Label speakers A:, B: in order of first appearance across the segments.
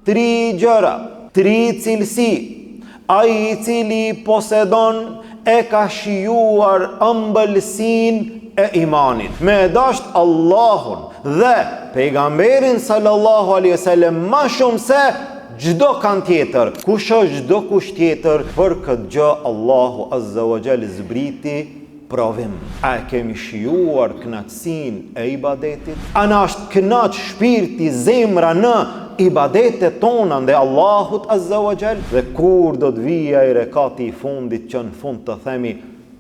A: 3 gjëra, 3 cilësi. Ai I cili posedon e ka shijuar ëmbëlsinë e imanit. Me dasht Allahun dhe pejgamberin sallallahu alaihi wasallam më shumë se çdo kan tjetër. Kush është çdo kush tjetër, për këtë gjë Allahu azza wa jall zbriti provim. A kemi shijuar kënaqësinë e ibadetit? A na është kënaq shpirti, zemra në ibadetet tona ndaj Allahut azza wa jall? Dhe kur do të vijë ai rekati I fundit që në fund të themi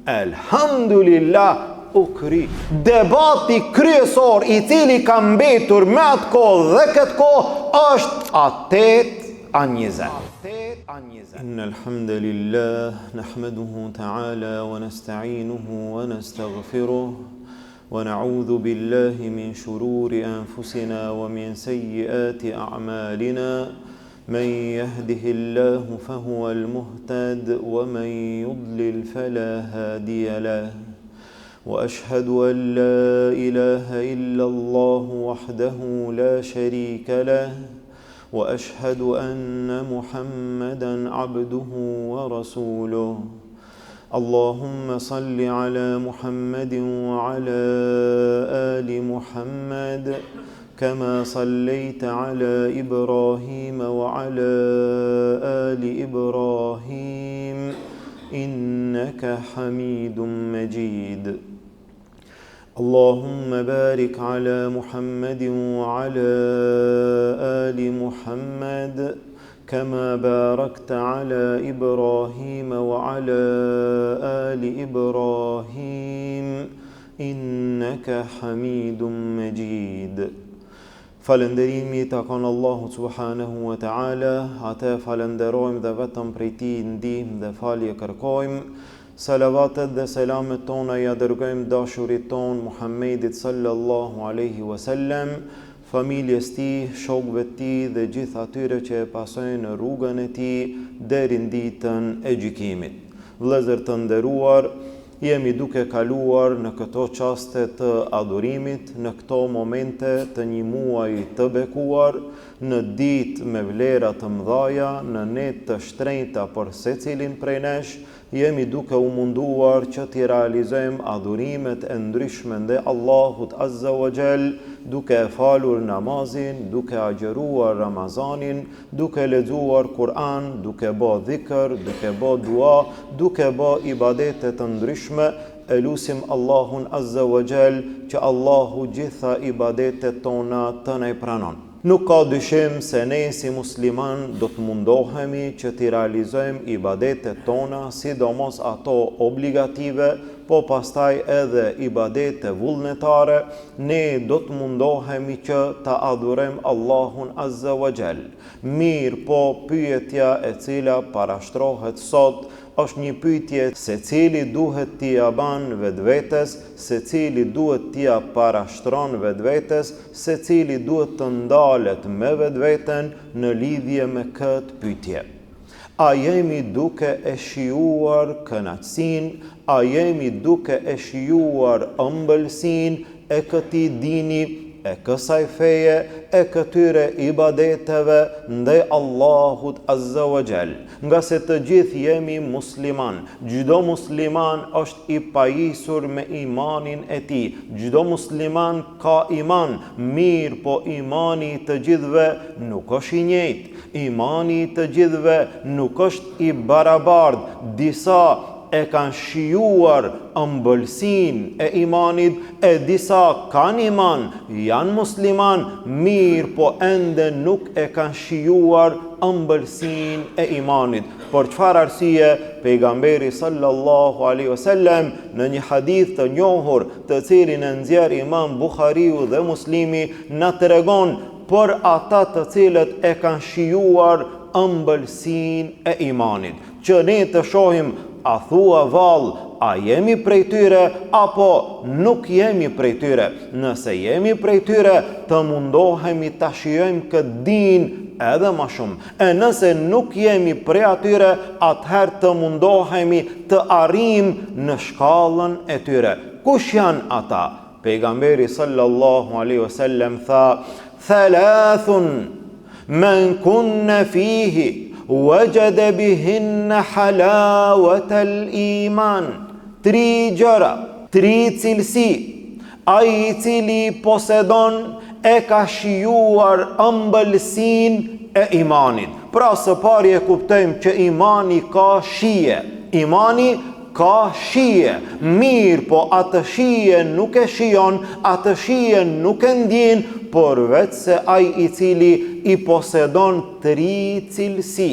A: elhamdulillah u kry. Debati kryesor I cili ka mbetur me atë kohë dhe këtë kohë është 8-20. إن الحمد لله نحمده تعالى ونستعينه ونستغفره ونعوذ بالله من شرور أنفسنا ومن سيئات أعمالنا من يهده الله فهو المهتد ومن يضلل فلا هادي له وأشهد أن لا إله إلا الله وحده لا شريك له وأشهد أن محمدًا عبده ورسوله اللهم صل على محمد وعلى آل محمد كما صليت على إبراهيم وعلى آل إبراهيم إنك حميد مجيد اللهم بارك على محمد وعلى آل محمد كما باركت على إبراهيم وعلى آل إبراهيم إنك حميد مجيد Falënderimi takon Allahu subhanahu wa ta'ala, atë falenderojmë dhe vetëm prej Tij ndihmë dhe falje kërkojmë. Salavatet dhe selamet tona ja dërgojmë dashurit ton Muhammedit sallallahu alaihi wasallam, familjes tij, shokëve të tij dhe gjithë atyre që e pasojnë në rrugën e tij deri në ditën e gjykimit. Vëllezër të nderuar, jemi duke kaluar në këto qaste të adhurimit, në këto momente të një muaji të bekuar, në ditë me vlera të mëdhaja, në net të shtrenjta për secilin prej nesh, jemi duke u munduar që t'i realizojmë adhurimet e ndryshme ndaj Allahut azza wa jall, duke e falur namazin, duke agjeruar Ramazanin, duke lexuar Kur'an, duke bë dhikr, duke bë dua, duke bë ibadete të ndryshme. Elusim Allahun azza wa jall që Allahu gjitha ibadetet tona të na I pranon. Nuk ka dyshim se ne si musliman do të mundohemi që t'i realizojmë ibadetet tona, sidomos ato obligative, po pastaj edhe ibadete vullnetare, ne do të mundohemi që ta adhurojmë Allahun azza wa jall. Mirë, po pyetja e cila parashtrohet sot është një pyetje se cili duhet t'i ja ban vetvetes, se cili duhet t'i ja parashtron vetvetes, se cili duhet të ndalet me vetveten në lidhje me këtë pyetje. A jemi duke e shijuar kënaqësinë, a jemi duke e shijuar ëmbëlsinë e këtij dini, e kësaj feje, e këtyre ibadeteve ndaj Allahut azza wa jall. Nga se të gjithë jemi musliman, çdo musliman është I pajisur me imanin e tij, çdo musliman ka iman, mirë po imani I të gjithëve nuk është I njëjtë, imani I të gjithëve nuk është I barabartë, disa e kanë shijuar ëmbëlsinë e imanit, e disa kanë iman, janë musliman, mirë po ende nuk e kanë shijuar ëmbëlsinë e imanit. Por çfarë arsye, pejgamberi sallallahu alaihi wasallam në një hadith të njohur, të cilin e nxjerr Imam Buhariu dhe Muslimi, na tregon për ata të cilët e kanë shijuar ëmbëlsinë e imanit. Që ne të shohim, a thua vallë, a jemi prej tyre apo nuk jemi prej tyre? Nëse jemi prej tyre, të mundohemi ta shijojmë këtë din edhe më shumë. E nëse nuk jemi prej atyre, atëherë të mundohemi të arrijmë në shkallën e tyre. Kush janë ata? Pejgamberi sallallahu alaihi wasallam tha: "Thalathun men kunne fihi wajada bihinna halawatal iman. 3 gjëra, 3 cilësi. Ai i cili posedon e ka shijuar ëmbëlsinë e imanit. Pra së pari e kuptojmë që imani ka shije. Imani ka shije. Mirë, po atë shije nuk e shijon, atë shije nuk e ndjen, por vetë se ai i cili i posedon 3 cilësi.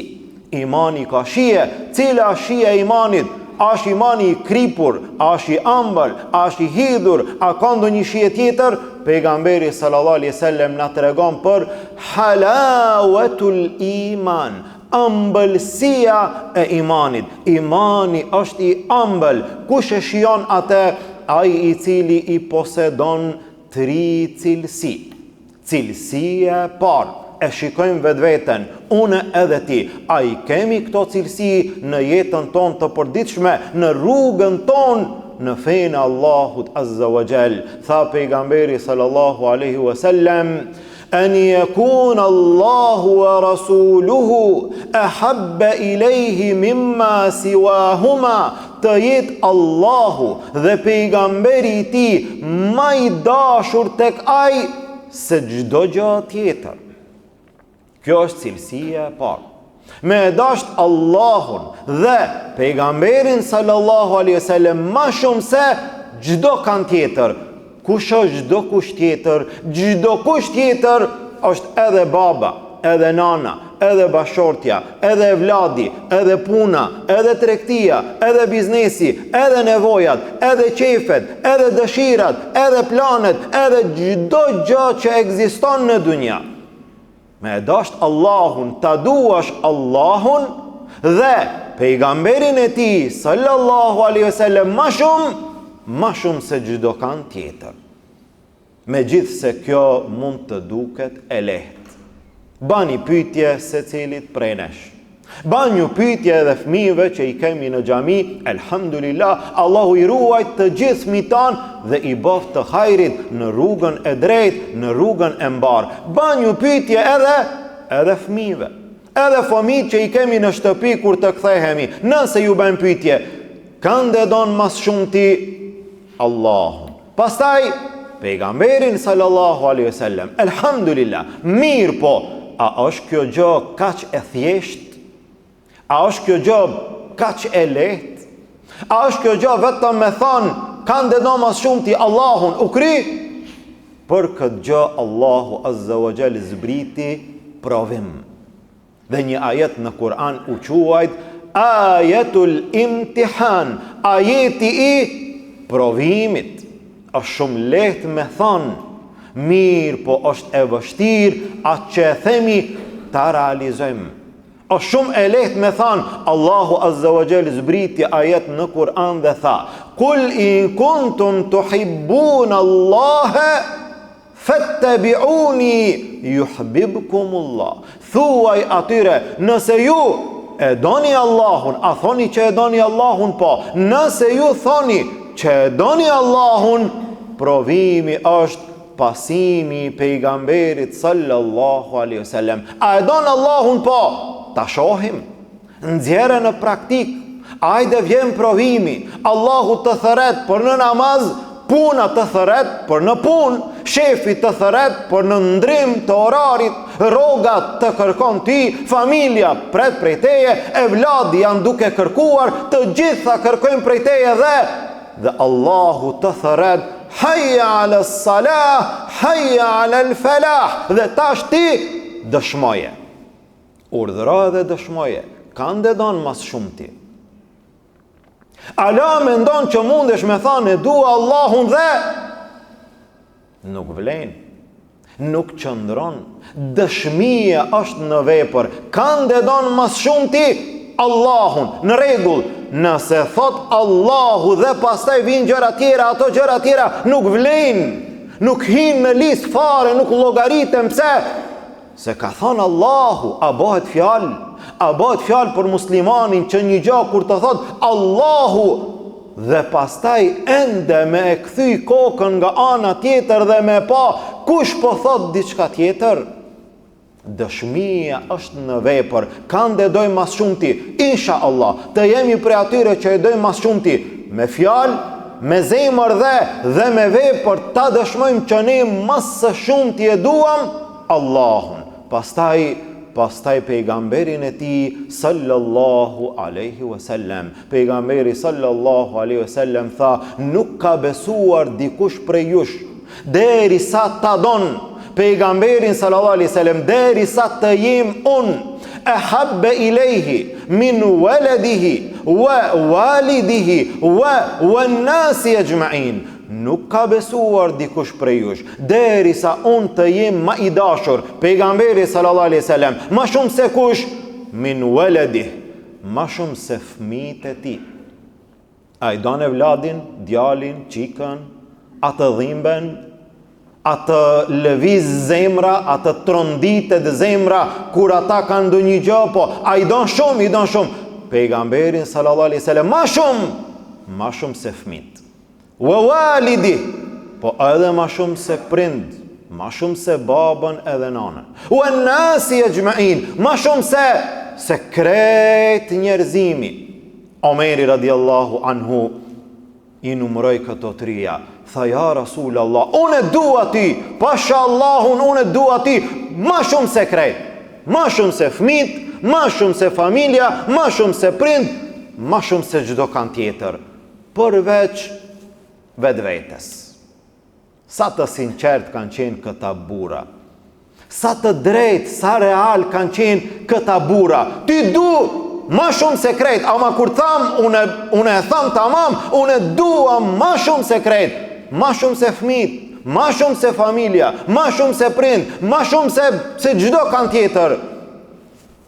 A: Imani ka shije. Cila shije e imanit? Është imani i kripur, është i ëmbël, është i hidhur, a ka ndonjë shije tjetër? Pejgamberi sallallahu alaihi wasallam na tregon për halawatul iman, ëmbëlsia e imanit. Imani është i ëmbël. Kush e shijon atë? Ai i cili i posedon 3 cilësi. Cilësia e parë, e shikojmë vetveten, unë edhe ti, a i kemi këto cilësi në jetën tonë të përditshme, në rrugën tonë, në fenë Allahut Azza wa Jall. Tha pejgamberi sallallahu alaihi wasallam, an yakun Allahu wa rasuluhu ahabba ilayhi mimma siwahuma, të jetë Allahu dhe pejgamberi i tij më i dashur tek ai se çdo gjë tjetër. Kjo është cilësia e parë. Me e dasht Allahun dhe pejgamberin sallallahu alaihi wasallam më shumë se çdo kan tjetër. Kush është çdo kush tjetër? Çdo kush tjetër është edhe baba, edhe nana, edhe bashortja, edhe vladi, edhe puna, edhe tregtia, edhe biznesi, edhe nevojat, edhe qefet, edhe dëshirat, edhe planet, edhe çdo gjë që ekziston në dunja. Me dasht Allahun, ta duash Allahun dhe pejgamberin e tij sallallahu alaihi wasallam më shumë se çdo kan tjetër. Megjithse kjo mund të duket e lehtë. Bani pyetje secilit prej nesh. Bani një pyetje edhe fëmijëve që i kemi në xhami, elhamdulillah, Allahu i ruajt të gjithë fëmijët tanë dhe i boft të hajrit në rrugën e drejtë, në rrugën e mbar. Bani një pyetje edhe fëmijëve. Edhe fëmijët që i kemi në shtëpi kur të kthehemi, nëse ju bën pyetje, kanë don mas shumë ti Allahun. Pastaj pejgamberin sallallahu alaihi wasallam. Elhamdulillah. Mirë, po, a është kjo gjë kaq e thjeshtë? A është kjo gjë kaq e lehtë? A është kjo gjë vetëm me thonë kanë do mas shumë ti Allahun u kry? Për këtë gjë Allahu Azza wa Jall zbriti provim. Dhe një ajet në Kur'an u quajt ajetul imtihan, ajeti i provimit. Është shumë lehtë me thonë, mirë, po është e vështirë atë që e themi ta realizojmë. Është shumë e lehtë me thonë, Allahu Azza wa Jall zbriti ajet në Kur'an dhe tha: "Kul in kuntum tuhibbuna Allaha fattabi'uni yuhibbukumullah." Thuaj atyre, nëse ju e doni Allahun, a thoni që e doni Allahun? Po, nëse ju thoni që e doni Allahun, provimi është pasimi i pejgamberit sallallahu alaihi wasallam. A e don Allahun? Po, ta shohim, nxjerrë në praktik. Ajde vjen provimi, Allahu të thëret për në namaz, puna të thëret për në punë, shefi të thëret për në ndrim të orarit, rogat të kërkon ti, familja pret prej teje, evladi janë duke kërkuar, të gjitha kërkojnë prej teje dhe Allahu të thëret: "Hayya 'ala s-salah, hayya 'ala l-falah." Dhe tash ti dëshmoje. Urdhëro dhe dëshmoje. Kanë dhe donë mas shumë ti. Ala me ndonë që mundesh me thane dua Allahun dhe nuk vlen, nuk qëndron. Dëshmia është në vepër. Kanë dhe donë mas shumë ti Allahun. Në rregull, nëse thot Allahu dhe pastaj vinë gjëra tjera, ato gjëra tjera nuk vlen, nuk hinë në listë fare, nuk llogaritën. Pse? Se ka thonë Allahu, a bëhet fjalë? A bëhet fjalë për muslimanin që një gjë kur të thot Allahu dhe pastaj ende me e kthy kokën nga ana tjetër dhe me pa kush po thot diçka tjetër? Dëshmia është në vepër. Kanë dhe dojmë mas shumëti, insha Allah, të jemi prej atyre që e dojmë mas shumëti, me fjalë, me zemër dhe me vepër, ta dëshmojmë që ne mas së shumëti e duam Allahun. Pastaj pejgamberin e tij sallallahu alaihi wasallam. Pejgamberi sallallahu alaihi wasallam tha: "Nuk ka besuar dikush prej jush derisa ta don." Pejgamberin sallallahu alaihi wasallam, derisa të jem unë ahabba ilayhi min waladihi wa walidihi wa nasi ajma'in. Nuk ka besuar dikush prej jush derisa unë të jem ma i dashur, pejgamberi sallallahu alaihi wasallam, ma shumë se kush, min waladih, ma shumë se fëmijët e tij. Ai don e vladin, djalin, çikën, atë dhimben, atë lëviz zemra, atë tronditet zemra kur ata kanë ndonjë gjë, po ai don shumë, pejgamberin sallallahu alaihi wasallam ma shumë se fëmijët. Wa walidi, po edhe ma shumë se prind, ma shumë se babën edhe nanën. Wa nasi ajma'in, ma shumë se krejt njerëzimi. Omeri radiallahu anhu i numëroj këto trija. Tha: "Ja Rasul Allah, unë e dua ti, pasha Allahun, unë e dua ti, ma shumë se krejt, ma shumë se fëmijët, ma shumë se familja, ma shumë se prind, ma shumë se çdo kan tjetër, përveç vetvetes." Sa të sinqert kanë qenë këta burra, sa të drejt, sa real kanë qenë këta burra. Ti du ma shumë se krejt, ama kur tham, unë e tham tamam, unë dua ma shumë se krejt, ma shumë se fëmijët, ma shumë se familja, ma shumë se prind, ma shumë se çdo kan tjetër,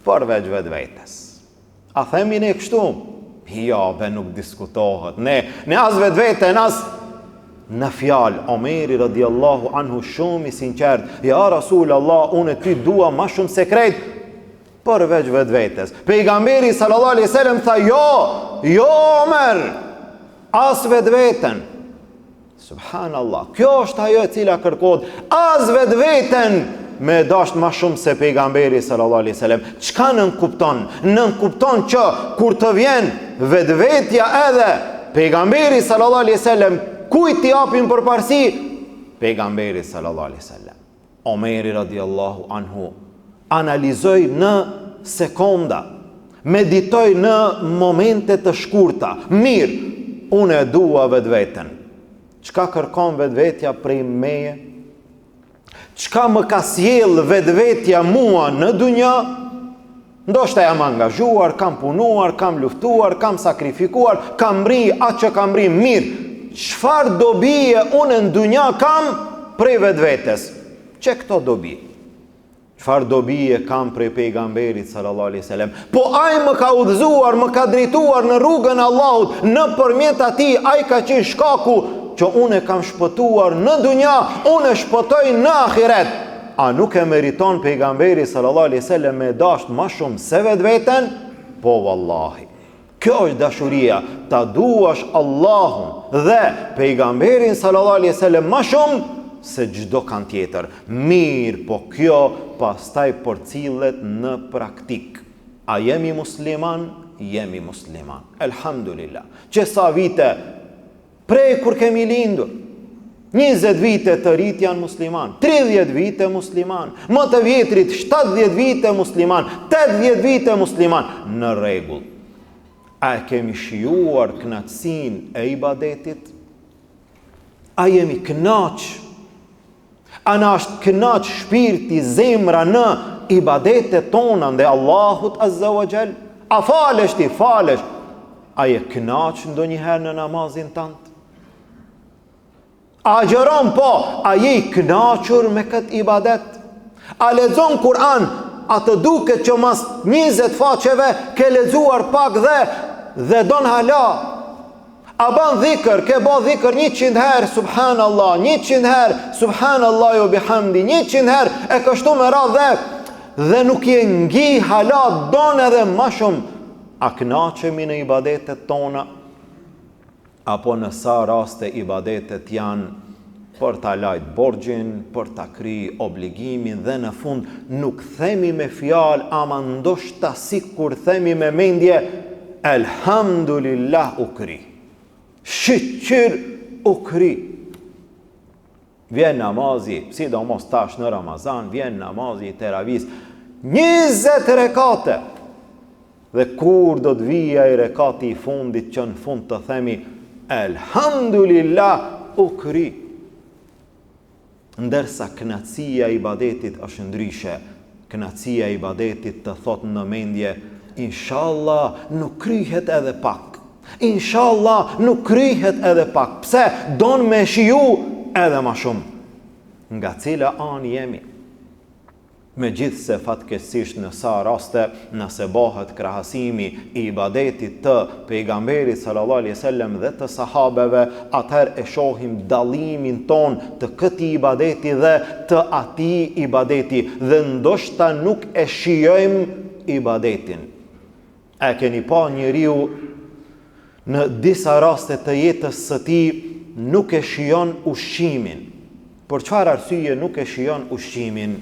A: përveç vetvetes. A themi ne kështu? Ja, be nuk diskutohet. Ne as vetvete, në fjalë. Omeri radiallahu anhu shumë i sinqert: "Ja Rasul Allah, unë ty dua ma shumë se krejt, përveç vetvetes." Pejgamberi sallallahu alaihi wasallam tha: "Jo Omer, as vetveten." Subhanallah, kjo është ajo e cila kërkohet, as vetveten me dasht ma shumë se pejgamberi sallallahu alaihi wasallam. Çka nënkupton? Nënkupton që kur të vjen vetvetja edhe pejgamberi sallallahu alaihi wasallam, kujt i japin përparësi? Pejgamberi sallallahu alaihi wasallam. Omeri radiallahu anhu analizoi në sekonda, meditoi në momente të shkurta. Mirë, unë e dua vetveten. Çka kërkon vetvetja prej meje? Çka më ka sjell vetvetja mua në dunja? Ndoshta jam angazhuar, kam punuar, kam luftuar, kam sakrifikuar, kam mri atë që kam mri. Mirë, çfarë dobije unë në dunja kam prej vetvetes? Që këto dobi? Çfarë dobije kam prej pejgamberit sallallahu alaihi wasallam? Po ai më ka udhëzuar, më ka drejtuar në rrugën e Allahut, nëpërmjet atij ai ka qenë shkaku që unë kam shpëtuar në dunja, unë shpëtoj në ahiret. A nuk e meriton pejgamberi sallallahu alaihi wasallam me dasht ma shumë se vetveten? Po vallahi. Kjo është dashuria, ta duash Allahun dhe pejgamberin sallallahu alaihi wasallam ma shumë se çdo kan tjetër. Mirë, po kjo pastaj përcillet në praktik. A jemi musliman? Jemi musliman. Elhamdulillah. Që sa vite prej kur kemi lindur, 20 vite të rrit janë musliman, 30 vite musliman, më të vjetrit 70 vite musliman, 80 vite musliman. Në rregull. A kemi shijuar kënaqësinë e ibadetit? A jemi kënaq? A na është kënaq shpirti, zemra në ibadetet tona ndaj Allahut azza wa jall? A falesh ti, falesh? A je kënaq ndonjëherë në namazin tënd? A gjëron, po, a je i kënaqur me këtë ibadet? A lexon Kur'an, a të duket që mas 20 faqeve ke lexuar pak dhe don hala? A ban dhikr, ke ba dhikr 100 herë, subhanallah, 100 herë, subhanallah u bihamdi, 100 herë, e kështu me radhë dhe nuk je ngi hala, don edhe ma shumë. A kënaqemi në ibadetet tona? Apo në sa raste ibadetet janë për ta lajt borxhin, për ta kry obligimin dhe në fund nuk themi me fjalë, ama ndoshta sikur themi me mendje, elhamdulillah u kry. Shqyr u kry. Vjen namazi, sidomos tash në Ramazan, vjen namazi i teravis, 20 rekate. Dhe kur do të vija i rekati i fundit që në fund të themi, elhamdulillah u kry. Ndërsa kënaqësia i ibadetit është ndryshe. Kënaqësia i ibadetit të thot në mendje, inshallah nuk kryhet edhe pak. Inshallah nuk kryhet edhe pak. Pse? Don me shiju edhe ma shumë. Nga cila anë jemi? Me gjithë se fatkeqësisht në sa raste nëse bëhet krahasimi i ibadetit të pejgamberit sallallahu alaihi wasallam dhe të sahabeve, atëherë e shohim dallimin ton të këtij ibadeti dhe të atij ibadeti dhe ndoshta nuk e shijojmë ibadetin. E keni pa njeriu në disa raste të jetës së tij nuk e shijon ushqimin. Për çfarë arsye nuk e shijon ushqimin?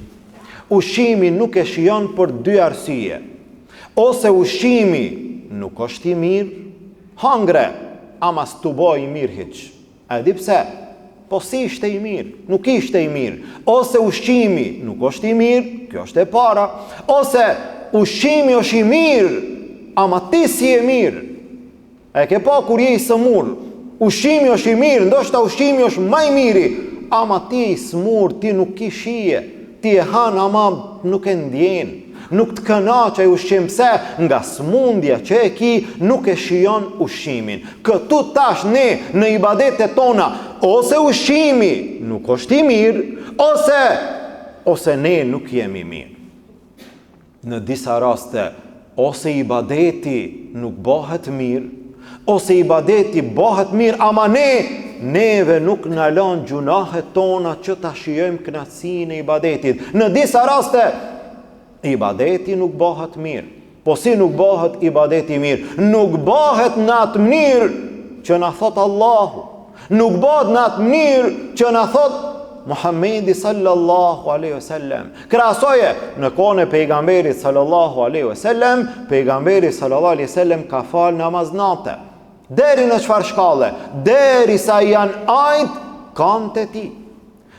A: Ushqimi nuk e shijon për 2 arsye. Ose ushqimi nuk është i mirë, hangre, ama s'tu boj i mirë hiç. A di pse? Po si ishte i mirë? Nuk ishte i mirë. Ose ushqimi nuk është i mirë, kjo është e para. Ose ushqimi është i mirë, ama ti si e mirë. E ke pa kur je i smur, ushqimi është i mirë, ndoshta ushqimi është më i miri, ama ti i smur, ti nuk ki shije, ti e han ama nuk e ndjen, nuk të kënaqej ushqim, pse? Nga smundja që e ki nuk e shijon ushqimin. Këtu tash ne në ibadetet tona, ose ushqimi nuk është i mirë, ose ne nuk jemi mirë. Në disa raste, ose ibadeti nuk bëhet mirë, ose ibadeti bëhet mirë, ama neve nuk na lën gjunahet tona që ta shijojmë kënaqësinë e ibadetit. Në disa raste, ibadeti nuk bëhet mirë. Po si nuk bëhet ibadeti mirë? Nuk bëhet në atë mënyrë që na thot Allahu. Nuk bëhet në atë mënyrë që na thot Muhammedi sallallahu alaihi wasallam. Krahasoje në kohën e pejgamberit sallallahu alaihi wasallam, pejgamberi sallallahu alaihi wasallam ka fal namaz natë. Deri në çfarë shkalle? Deri sa janë ajt kanë të ti.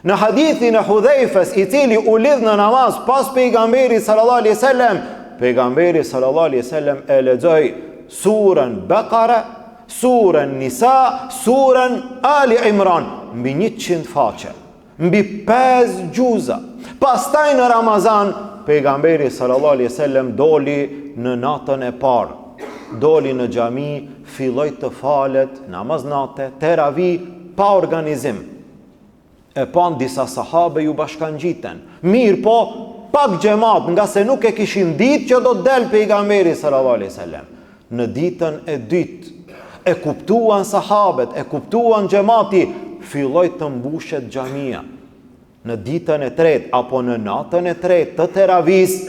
A: Në hadithin e Hudhaifës, i cili u lidh në namaz pas pejgamberit sallallahu alaihi wasallam, pejgamberi sallallahu alaihi wasallam e lexoi surën Baqara, surën Nisa, surën Ali Imran, mbi 100 faqe, mbi 5 gjuza. Pastaj në Ramazan, pejgamberi sallallahu alaihi wasallam doli në natën e parë. Doli në xhami, filloi të falet namaz natë, teravi, pa organizim. E pan disa sahabe ju bashkangjiten. Mirë po, pak xhamat, nga se nuk e kishin ditë që do të del pejgamberi sallallahu alaihi wasallam. Në ditën e dytë, e kuptuan sahabet, e kuptuan xhamati, filloi të mbushet xhamia. Në ditën e tretë apo në natën e tretë të teravis,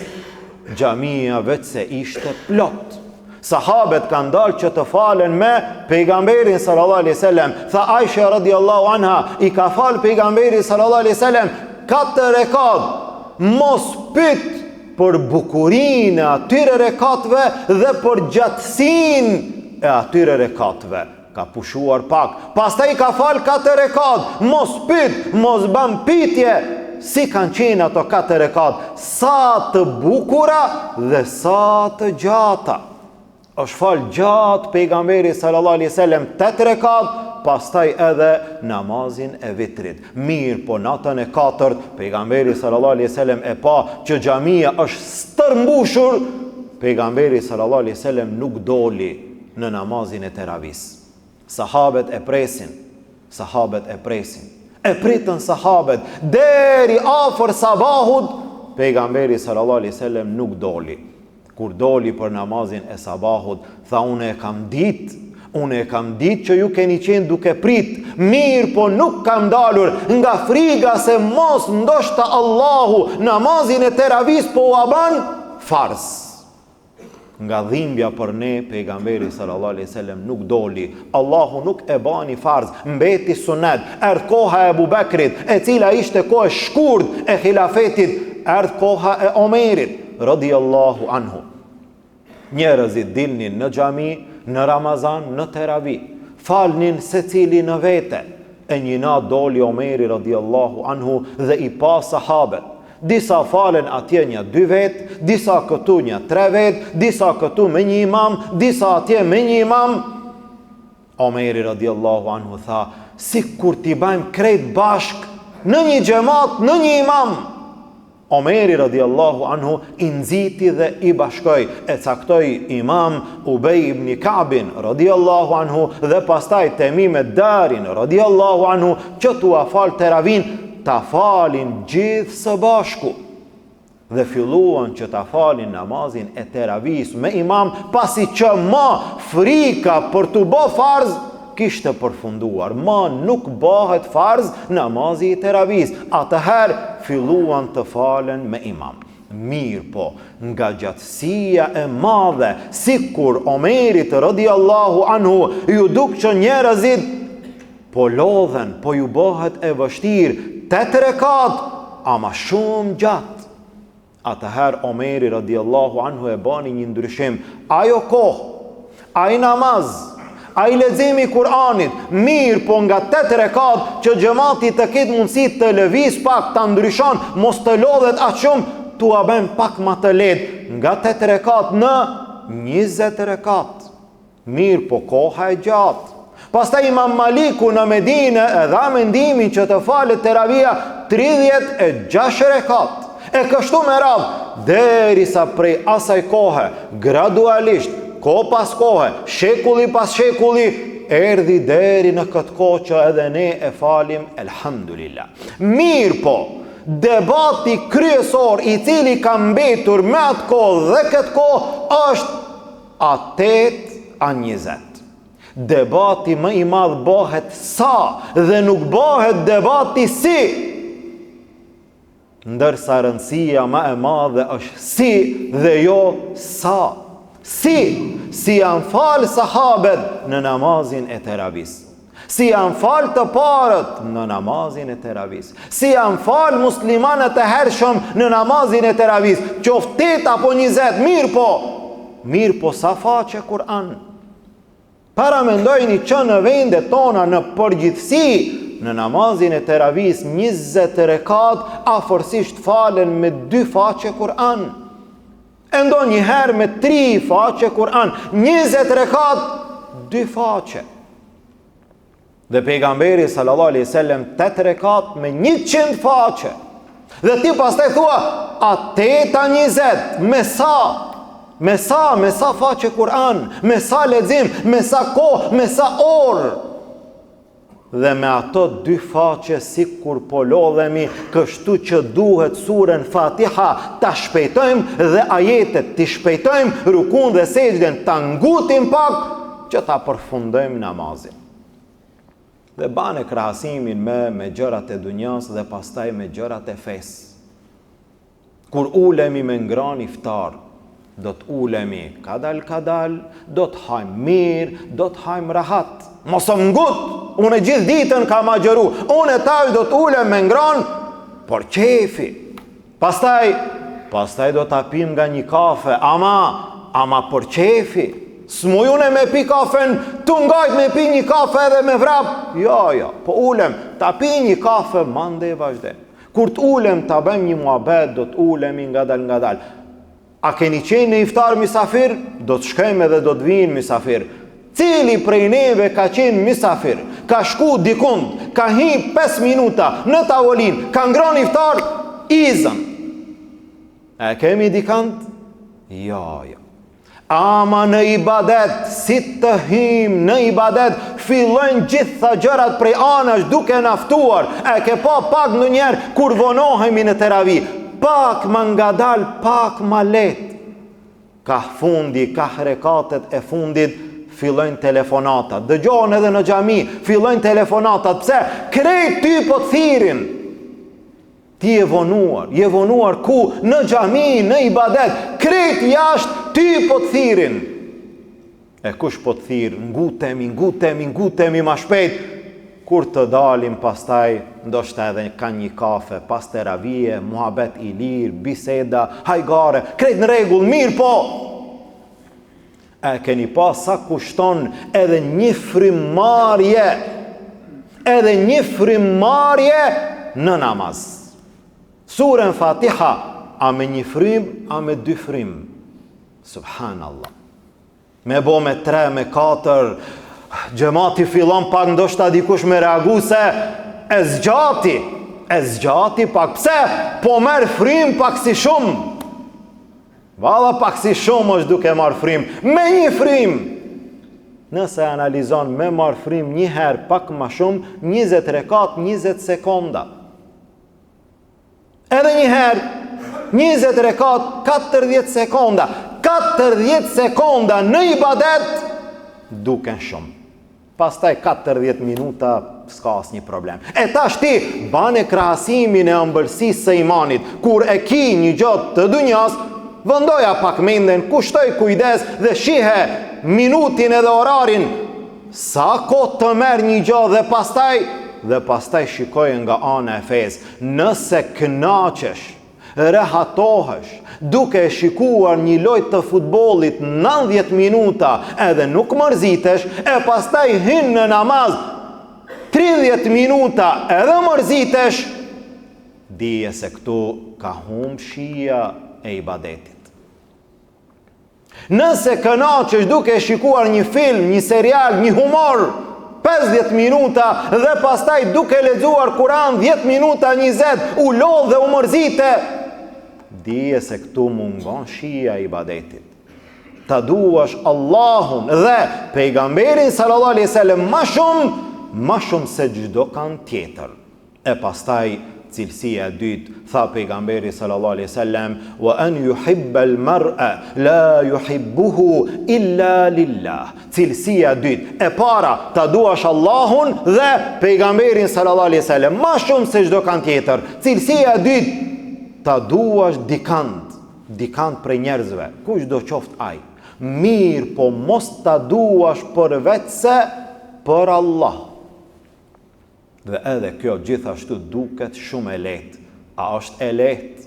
A: xhamia vetë se ishte plot. Sahabet kanë dalë që të falen me pejgamberin sallallahu alaihi wasallam. Tha Aisha radhiyallahu anha, i ka fal pejgamberi sallallahu alaihi wasallam 4 rekat. Mos pyet për bukurinë e atyre rekatve dhe për gjatësinë e atyre rekatve. Ka pushuar pak. Pastaj ka fal 4 rekat. Mos pyet, mos bën pyetje si kanë qenë ato 4 rekat, sa të bukura dhe sa të gjata. Është fal gjatë pejgamberi sallallahu alaihi wasallam 8 rekat, pastaj edhe namazin e vitrit. Mirë, po natën e 4 pejgamberi sallallahu alaihi wasallam e pa që xhamia është stërmbushur, pejgamberi sallallahu alaihi wasallam nuk doli në namazin e teravis. Sahabet e presin. E pritën sahabet deri afër sabahut, pejgamberi sallallahu alaihi wasallam nuk doli. Kur doli për namazin e sabahut, tha unë e kam ditë që ju keni qenë duke prit, mirë po nuk kam dalur nga friga se mos ndoshta Allahu namazin e teravis po u ban fars. nga dhimbja për ne, pejgamberi sallallahu alaihi wasallam nuk doli. Allahu nuk e bani farz, mbeti sunet. Erdh koha e Abu Bekrit, e cila ishte kohë shkurt e khilafetit, erdh koha e Omerit radhiyallahu anhu. Njerëzit dilnin në xhami, në Ramazan, në Teravi, falnin secili në vete. E një natë doli Omeri radhiyallahu anhu dhe i pa sahabët. Disa falen atje një 2 vet, disa këtu një 3 vet, disa këtu me një imam, disa atje me një imam. Omeri radhiyallahu anhu tha, si kur t'i bajmë krejt bashk në një xhamat, në një imam. Omeri radhiyallahu anhu i nxiti dhe i bashkoi, e caktoi imam Ubej ibn Ka'bin radhiyallahu anhu dhe pastaj Temim ad-Darin radhiyallahu anhu që t'u fal teravin, ta falin gjithë së bashku dhe filluan që ta falin namazin e teravis me imam, pasi që ma frika për të bë farz kishte përfunduar. Ma nuk bëhet farz namazi i teravis. Atëherë filluan të falen me imam. Mirë po, nga gjatësia e madhe, sikur Omerit radhiyallahu anhu ju duk që njerëzit po lodhen, po ju bëhet e vështirë, 8 rekat, ama shumë gjatë. Atëherë Omeri radhiyallahu anhu e bani një ndryshim. Ajo kohë, ai namaz, ai leximi i Kur'anit, mirë po nga 8 rekat që xhamati të ketë mundësi të lëviz pak, ta ndryshon, mos të lodhet aq shumë, tu a bën pak më të lehtë, nga 8 rekat në 20 rekat. Mirë po koha e gjatë. Pastaj Imam Maliku në Medinë e dha mendimin që të falet teravia 36 rekat. E kështu me radhë, derisa prej asaj kohe, gradualisht, kohë pas kohe, shekulli pas shekulli, erdhi deri në këtë kohë që edhe ne e falim, elhamdulillah. Mirë po, debati kryesor i cili ka mbetur me atë kohë dhe këtë kohë është a 8 a 20. Debati më i madh bëhet sa dhe nuk bëhet debati si. Ndërsa rëndësia më e madhe është si dhe jo sa. Si janë falë sahabet në namazin e teravis. Si janë falë të parët në namazin e teravis. Si janë falë muslimanët e hershëm në namazin e teravis. Qoftë 8 apo 20, mirë po sa faqe Kur'an. Para mendojni që në vendet tona në përgjithësi, në namazin e teravis 20 rekat, afërsisht falen me 2 faqe Kur'an. E ndonjëherë me 3 faqe Kur'an, 20 rekat, 2 faqe. Dhe pejgamberi sallallahu alaihi wasallam 8 rekat me 100 faqe. Dhe ti pastaj thua, a 8 a 20, me sa? Me sa faqe Kur'an, me sa lexim, me sa kohë, me sa orë. Dhe me ato 2 faqe sikur po lodhemi, kështu që duhet surën Fatiha ta shpejtojmë dhe ajetet ti shpejtojmë, rukun dhe sejdën ta ngutim pak që ta përfundojmë namazin. Dhe bane krahasimin me gjërat e dunjas dhe pastaj me gjërat e fesë. Kur ulemi me ngran iftar, do të ulemi kadal, do të hajmë mirë, do të hajmë rahat. Mos më ngut, unë gjithë ditën kam agjëru, unë e taj do të ulem me ngran, por qefi. Pastaj do të apim nga një kafe, ama por qefi. S'mujune me pi kafen, tu ngajt me pi një kafe edhe me vrap. Jo, po ulem, ta pi një kafe, mande e vazhde. Kur të ulem, ta bëjmë një muhabet, do të ulemi ngadal. A keni qenë në iftar misafir? Do të shkojmë edhe do të vinë misafir. Cili prej neve ka qenë misafir? Ka shku dikund, ka hi 5 minuta në tavolin, ka ngron iftar, izën. E kemi dikant? Jo. Ama në ibadet, si të him në ibadet, fillojnë gjitha gjërat prej anash duke naftuar. E ke pa pak në njerë kur vonohemi në teravi. Pak më ngadal, pak më let. Ka fundi, ka rekatet e fundit, fillojnë telefonatat. Dëgjohen edhe në xhami, fillojnë telefonatat. Pse? Krejt ty po të thirin. Ti je vonuar ku? Në xhami, në ibadet. Krejt krejt jashtë ty po të thirin. E kush po të thirë, ngutemi ma shpejt, kur të dalim pastaj, ndoshta edhe ka një kafe, pas teravije, muhabet i lirë, biseda, hajgare, krejt në regull, mirë po. E keni pa sa kushton edhe një frimarje në namaz. Surën Fatiha, a me një frim, a me dy frim. Subhanallah. Me bo me 3, me 4, gjemati fillon pak ndoshta dikush me reagu se e zgjati pak, pse? Po merë frim pak si shumë. Valla pak si shumë është duke marë frim, me një frim. Nëse analizon me marë frim një herë pak ma shumë, 20 rekat, 20 sekonda. Edhe një herë, 20 rekat, 40 sekonda. 40 sekonda në ibadet duken shumë. Pastaj 40 minuta s'ka asnjë problem. E tash ti bane krahasimin e ëmbëlsisë së imanit. Kur e ki një gjatë të dunjas, vendoja pak menden, kushtoj kujdes dhe shihe minutin edhe orarin sa kohë të merr një gjatë dhe pastaj shikoj nga ana e fesë. Nëse kënaqesh, rehatohesh, duke shikuar një lojë të futbollit 90 minuta edhe nuk mërzitesh, e pastaj hyn në namaz 30 minuta edhe mërzitesh, dije se këtu ka humb shija e ibadetit. Nëse kënaqesh duke shikuar një film, një serial, një humor 50 minuta dhe pastaj duke lexuar Kur'an 10 minuta, 20, u lodh dhe u mërzite, dije se këtu mungon shija i ibadetit. Ta duash Allahun dhe pejgamberin sallallahu alaihi wasallam ma shumë se çdo kan tjetër. E pastaj cilësia e dytë, tha pejgamberi sallallahu alaihi wasallam, wa an yuhibba al-mar'a la yuhibbuhu illa lillah. Cilësia e dytë, e para, ta duash Allahun dhe pejgamberin sallallahu alaihi wasallam ma shumë se çdo kan tjetër. Cilësia e dytë, ta duash dikant prej njerëzve, kush do qoftë ai. Mirë, po mos ta duash për vetë se për Allah. Dhe edhe kjo gjithashtu duket shumë e lehtë. A është e lehtë?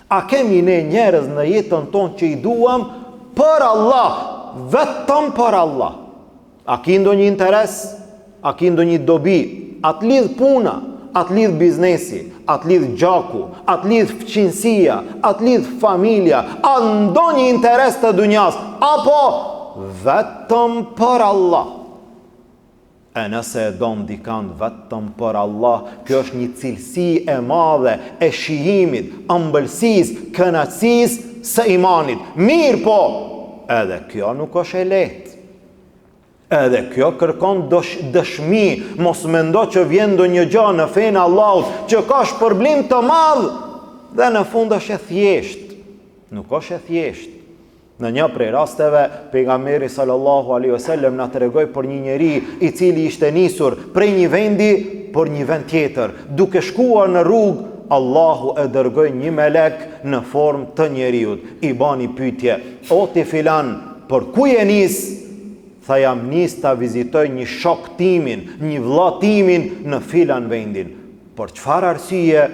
A: A kemi ne njerëz në jetën tonë që i duam për Allah, vetëm për Allah? A ki ndonjë interes? A ki ndonjë dobi? A të lidh puna? A të lidh biznesi? A të lidh gjaku? A të lidh fqinësia? A të lidh familja? A ndonjë interes të dunjas? Apo vetëm për Allah? E nëse e don dikant vetëm për Allah, kjo është një cilësi e madhe e shijimit, ëmbëlsisë, kënaqësisë së imanit. Mirë po, edhe kjo nuk është e lehtë. Edhe kjo kërkon dëshmi, mos mendo që vjen ndonjë gjë në fenë e Allahut që ka shpërblim të madh dhe në fund është e thjeshtë. Nuk është e thjeshtë. Në një prej rasteve, pejgamberi sallallahu alaihi wasallam na tregoi për një njeri i cili ishte nisur prej një vendi për një vend tjetër. Duke shkuar në rrugë, Allahu e dërgoi një melek në formë të njeriut. I bani pyetje: "O ti filan, për ku je nis?" Tha: "Jam nis ta vizitoj një shok timin, një vëlla timin në filan vendin." "Për çfarë arsye?"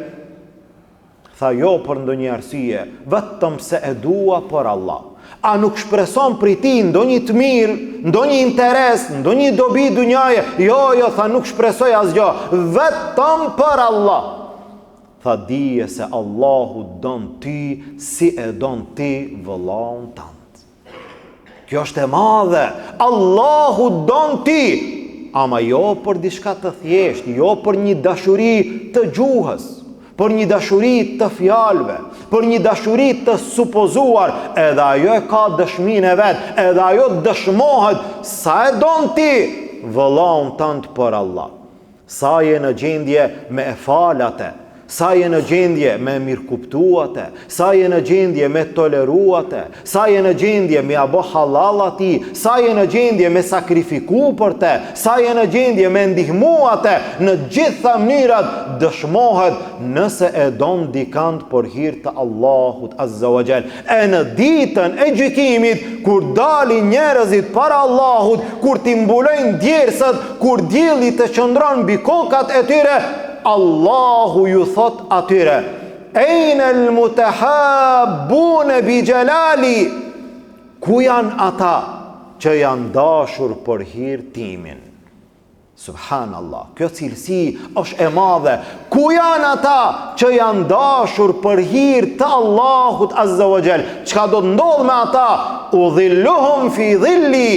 A: Tha: "Jo për ndonjë arsye, vetëm se e dua për Allah." A nuk shpreson për ti ndonjë të mirë, ndonjë interes, ndonjë dobi dunjaje? Jo, tha, nuk shpresoj asgjë, vetëm për Allah. Tha: "Dije se Allahu don ty si e don ti vëllaun tënd." Kjo është e madhe. Allahu don ti, ama jo për diçka të thjeshtë, jo për një dashuri të gjuhës, për një dashuri të fjalëve, për një dashuri të supozuar. Edhe ajo e ka dëshminë e vet, edhe ajo dëshmohet sa e don ti vëllaun tënd për Allah. Sa je në gjendje me e falate, sa je në gjendje me mirëkuptuate, sa je në gjendje me toleruate, sa je në gjendje me abo halal ati, sa je në gjendje me sakrifiku për te, sa je në gjendje me ndihmuate, në gjitha mënyrat dëshmohet nëse e don dikant për hir të Allahut Azza wa Jall. E në ditën e gjykimit, kur dalin njerëzit para Allahut, kur t'i mbulojnë djersët, kur dielli të qëndron mbi kokat e tyre, Allahu ju thot atyre: Ejnë el mutahabbune bi gjelali, ku janë ata që janë dashur për hir timin? Subhanallah, kjo cilësi është e madhe. Ku janë ata që janë dashur për hir të Allahut Azza wa Jall? Çka do të ndodh me ata? Udhilluhum fi dhilli,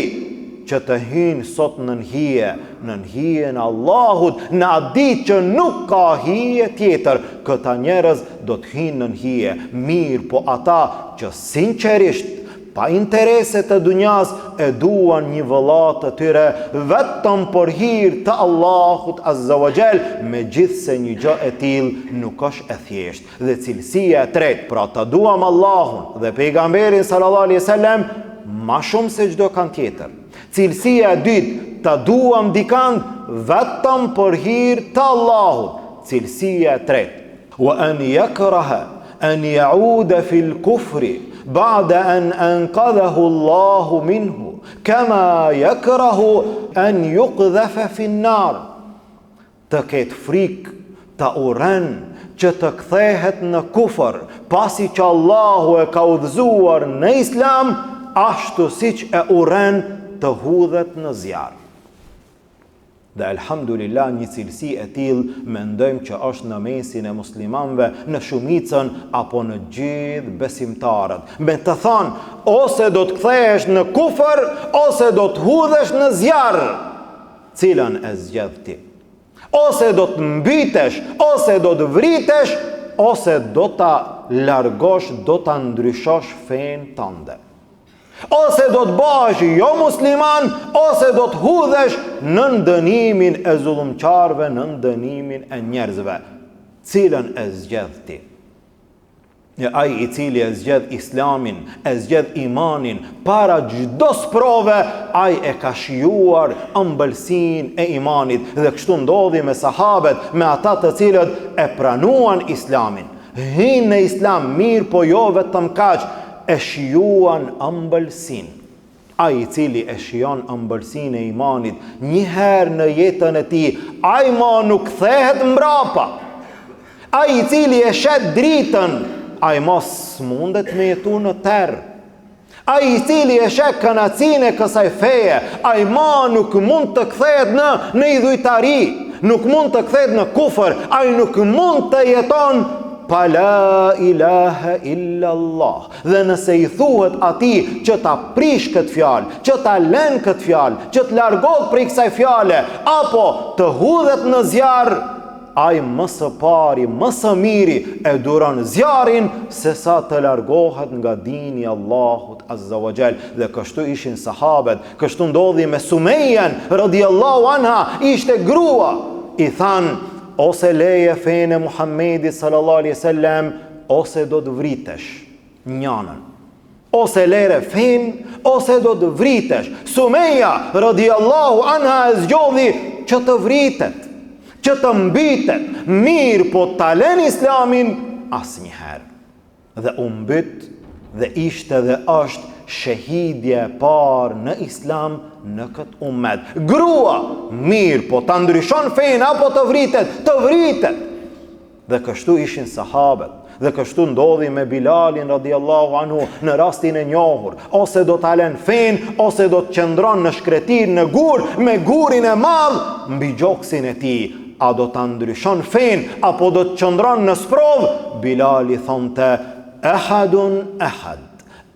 A: që të hynë sot në hije në Allahut, në atë ditë që nuk ka hije tjetër. Këta njerëz do të hynë në hije. Mirë, po ata që sinqerisht, pa interese të dunjas, e duan një vëllat të tyre vetëm për hir të Allahut Azza wa Jall, megjithse një gjë e tillë nuk është e thjeshtë. Dhe cilësia e tretë, pra të duam Allahun dhe pejgamberin sallallahu alaihi wasallam ma shumë se çdo kan tjetër. Cilësia e dytë, të duam dikant vetëm për hir të Allahut. Cilësia e tretë, wa an yakraha an yauda fil kufri ba'da an anqadhahu Allahu minhu, kama yakrahu an yuqdhafa fi an-nar. Të ketë frikë, të urren që të kthehet në kufër, pasi që Allahu e ka udhëzuar në Islam, ashtu siç e urren të hudhet në zjarr. Dhe elhamdulillah, një cilësi e tillë mendojmë që është në mesin e muslimanëve, në shumicën apo në gjithë besimtarët. Me të thënë, ose do të kthehesh në kufër, ose do të hudhesh në zjarr. Cilën e zgjedh ti? Ose do të mbitesh, ose do të vritesh, ose do ta largosh, do ta ndryshosh fenë tënde. Ose do të bëhesh jo musliman, ose do të hudhesh në dënimin e zullumqarëve, në dënimin e njerëzve. Cilën e zgjedh ti? Ai i cili e zgjedh Islamin, e zgjedh imanin, para çdo sprove, ai e ka shijuar ëmbëlsinë e imanit. Dhe kështu ndodhi me sahabët, me ata të cilët e pranuan Islamin. Hinë në Islam, mirë, po jo vetëm kaq, e shijuan ëmbëlsin. Ai i cili e shijon ëmbëlsinë e imanit një herë në jetën e tij, ai ma nuk kthehet mbrapa. Ai i cili e shet dritën, ai mos mundet me jetu në terr. Ai i cili e shet kënaqësinë e kësaj feje, ai ma nuk mund të kthehet në idhujtari, nuk mund të kthehet në kufër, ai nuk mund të jeton pa la ilaha illa Allah. Dhe nëse i thuhet atij që ta prish këtë fjalë, që ta lën këtë fjalë, që të largohet prej kësaj fjale, apo të hudhet në zjarr, ai më së pari, më së miri e duron zjarrin se sa të largohet nga dini Allahut Azza wa Jall. Dhe kështu ishin sahabët. Kështu ndodhi me Sumejën radhiyallahu anha, ishte grua. I thanë, ose leje fenë Muhammedit sallallahu alaihi wasallam, ose do të vritesh njënën. Ose lere fenë, ose do të vritesh. Sumeja radhiyallahu anha e zgjodhi që të vritet, që të mbitet. Mirë, po ta lën Islamin asnjëherë. Dhe u mbyt dhe ishte dhe është shahidja e parë në Islam në këtë ummet. Grua, mirë, po ta ndryshon fenë apo të vritet, të vritet. Dhe kështu ishin sahabët. Dhe kështu ndodhi me Bilalin radhiyallahu anhu në rastin e njohur. Ose do ta lën fenë, ose do të qëndron në shkretir, në gur, me gurin e madh mbi gjoksin e tij. A do ta ndryshon fenë apo do të qëndron në sprov? Bilali thonte, ahadun ahad,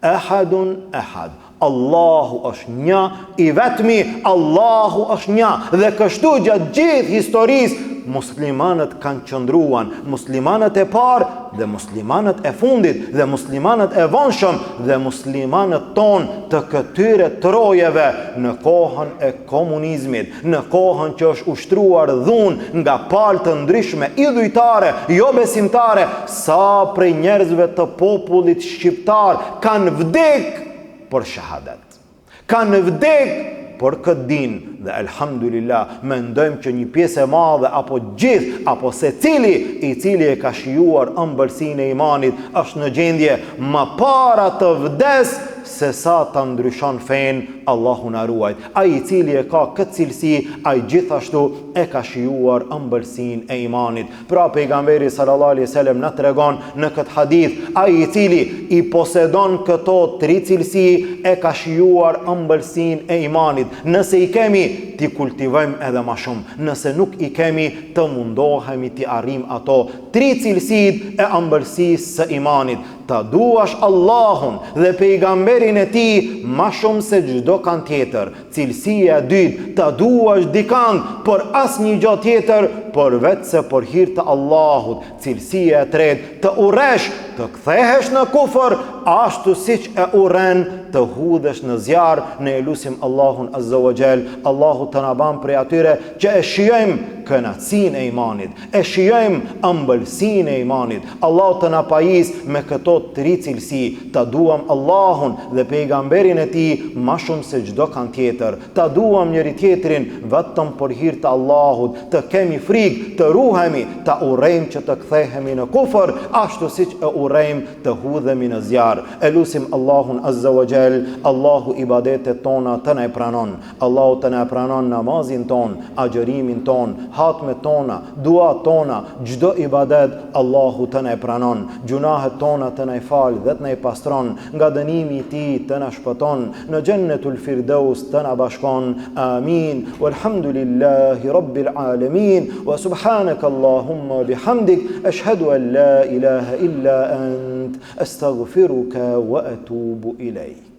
A: ahadun ahad. Allahu është një, i vetmi, Allahu është një. Dhe kështu gjatë gjithë historisë muslimanët kanë qëndruan, muslimanët e parë dhe muslimanët e fundit dhe muslimanët e vonshëm dhe muslimanët tonë të këtyre trojeve në kohën e komunizmit, në kohën që është ushtruar dhunë nga palë të ndryshme idhujtare, jo besimtare, sa prej njerëzve të popullit shqiptar kanë vdek për shahadet, kanë vdek për këtë din. Dhe elhamdulillah mendojmë që një pjesë e madhe apo gjithë apo secili i cili e ka shijuar ëmbëlsinë e imanit është në gjendje më para të vdes se sa ta ndryshon fenë. Allahu na ruaj. Ai i cili e ka këtë cilësi, ai gjithashtu e ka shijuar ëmbëlsinë e imanit. Pra pejgamberi sallallahu alaihi wasallam na tregon në këtë hadith, ai i cili i posedon këto tri cilësi e ka shijuar ëmbëlsinë e imanit. Nëse i kemi, ti kultivojmë edhe më shumë. Nëse nuk i kemi, të mundohemi ti arrim ato tri cilësitë e ëmbëlsisë së imanit. Ta duash Allahun dhe pejgamberin e tij më shumë se çdo kan tjetër. Cilësia e dytë, ta duash dikant për asnjë gjë tjetër përveç se për hir të Allahut. Cilësia e tretë, të urresh të kthehesh në kufër ashtu siç e urren të hudhesh në zjarr. Ne elusim Allahun azza wa jall, Allahu të na bën prej atyre që e shijojmë kënaqësinë e imanit, e shijojmë ëmbëlsinë e imanit. Allahu të na pajis me këto tri cilësi, ta duam Allahun dhe pejgamberin e tij më shumë se çdo kan tjetër. Ta duam njëri tjetrin vetëm për hir të Allahut, të kemi frikë, të ruhemi, ta urrejmë që të kthehemi në kufër ashtu siç e urrejmë të hudhemi në zjarr. Elusim Allahun azza wa jall, Allahu ibadetet tona të na pranon. Allahu të na pranon namazin ton, agjërimin ton, hatmet tona, duat tona, çdo ibadet Allahu të na pranon. Gjunahet tona të na fal dhe të na pastron, nga dënimi i tij të na shpëton, në Jannatul Firdaus të na bashkon. Amin. Walhamdulillahi rabbil alamin. Wa subhanaka Allahumma bihamdik ashhadu an la ilaha illa ant astaghfiruka wa atubu ilayk.